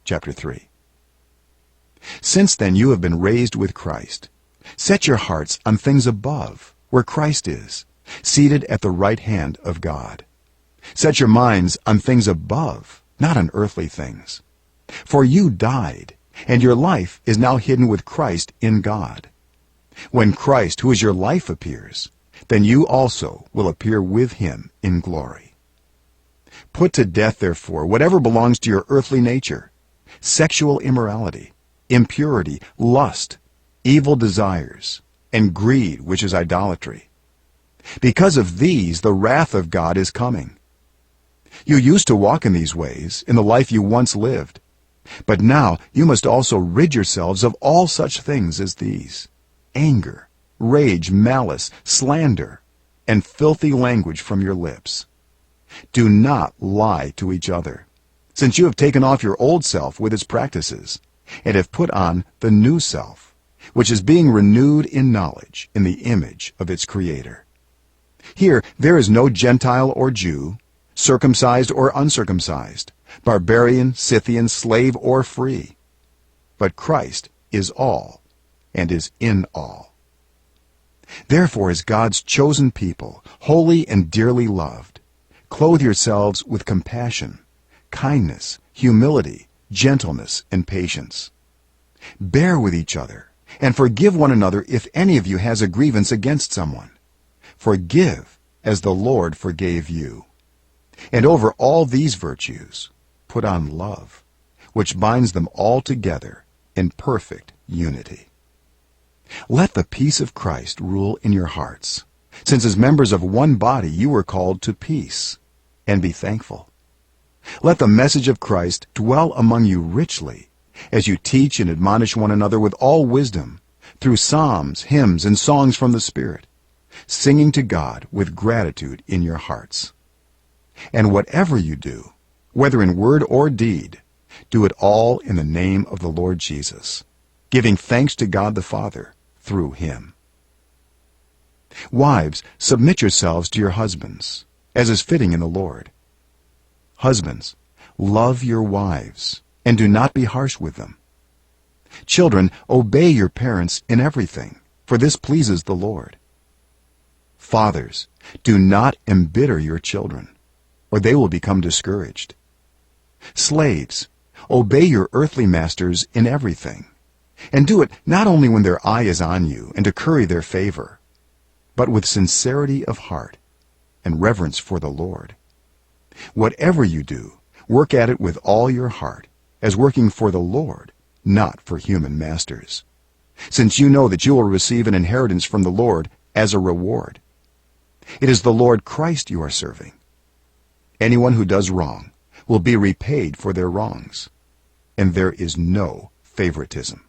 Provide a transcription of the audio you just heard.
chapter 3. Since then you have been raised with Christ. Set your hearts on things above, where Christ is, seated at the right hand of God. Set your minds on things above, not on earthly things. For you died, and your life is now hidden with Christ in God. When Christ, who is your life, appears, then you also will appear with him in glory. Put to death, therefore, whatever belongs to your earthly nature: sexual immorality, impurity, lust, evil desires, and greed, which is idolatry. Because of these, the wrath of God is coming. You used to walk in these ways in the life you once lived, but now you must also rid yourselves of all such things as these: anger, rage, malice, slander, and filthy language from your lips. Do not lie to each other, since you have taken off your old self with its practices, and have put on the new self, which is being renewed in knowledge in the image of its Creator. Here there is no Gentile or Jew, circumcised or uncircumcised, barbarian, Scythian, slave or free, but Christ is all and is in all. Therefore, as God's chosen people, holy and dearly loved, clothe yourselves with compassion, kindness, humility, gentleness, and patience. Bear with each other, and forgive one another if any of you has a grievance against someone. Forgive as the Lord forgave you. And over all these virtues, put on love, which binds them all together in perfect unity. Let the peace of Christ rule in your hearts, since as members of one body you were called to peace, and be thankful. Let the message of Christ dwell among you richly, as you teach and admonish one another with all wisdom, through psalms, hymns, and songs from the Spirit, singing to God with gratitude in your hearts. And whatever you do, whether in word or deed, do it all in the name of the Lord Jesus, giving thanks to God the Father through him. Wives, submit yourselves to your husbands, as is fitting in the Lord. Husbands, love your wives, and do not be harsh with them. Children, obey your parents in everything, for this pleases the Lord. Fathers, do not embitter your children, or they will become discouraged. Slaves, obey your earthly masters in everything, and do it not only when their eye is on you and to curry their favor, but with sincerity of heart and reverence for the Lord. Whatever you do, work at it with all your heart, as working for the Lord, not for human masters, since you know that you will receive an inheritance from the Lord as a reward. It is the Lord Christ you are serving. Anyone who does wrong will be repaid for their wrongs, and there is no favoritism.